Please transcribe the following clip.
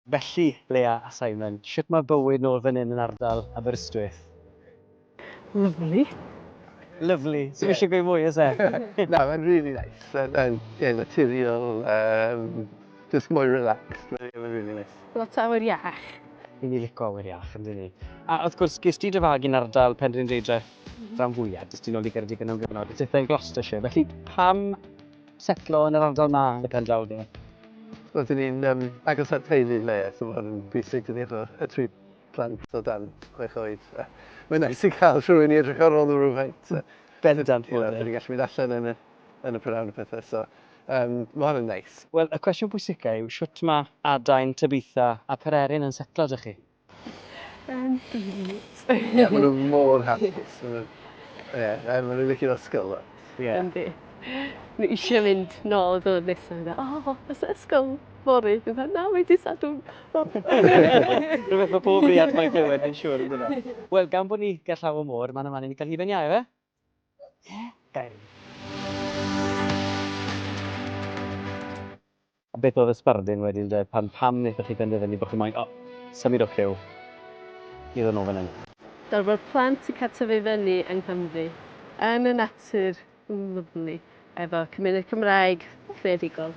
Felly, Leia a Simon, sut mae bywyd nôl fan hyn yn ardal Aberystwyth? Lovely. Lyfli. So eisiau gweud mwy, is e? No, mae'n really nice. Naturiol, just mwy relaxed. Mae'n really nice. Lot o awyr iach. I ni licio awyr iach, yndyn ni. A wrth gwrs, ges ti dyfagu'n ardal Penrhyn Deidre rhan fwyaf, dys ti nôl i Geredigion am gyfnod. Ydych chi'n Gloucestershire, felly pam setlo yn yr ardal ma y pen draw di? Rydyn ni'n agos at teulu Leia, so mae'n bwysig dyn ni efo y tri plant o dan 6 oed. Mae'n neis i cael rhywun i edrych ar ôl nhw rhywfaint. Bendant fod Dyn ni'n gallu mynd allan yn y prynawn y pethau, so mae hwnna'n neis. Wel, y cwestiwn pwysicau yw, sut mae Adain, Tabitha a Pererin yn setlo ydych chi? Ie, maen nhw mor hapus. Maen nhw'n licio ysgol. Yndi. Nhw eisiau mynd nôl y ddod nesaf. Ys ysgol fori. Dwi'n dweud, na, wedi sadwn. Rhywbeth mae pob riad mae'n clywed yn siŵr yn dweud. Wel, gan bod ni gerllaw y môr, mae'n yma ni gael hifen iau, efe? Ie, gael. A beth oedd ysbardyn wedyn, pam wnaethoch chi benderfynu bod chi'n moyn, symudwch lliw i ddod nôl fan hyn? Bod plant yn cael tyfu fyny yng Nghymru, yn y natur, lyflu, efo cymuned Cymraeg, creadigol.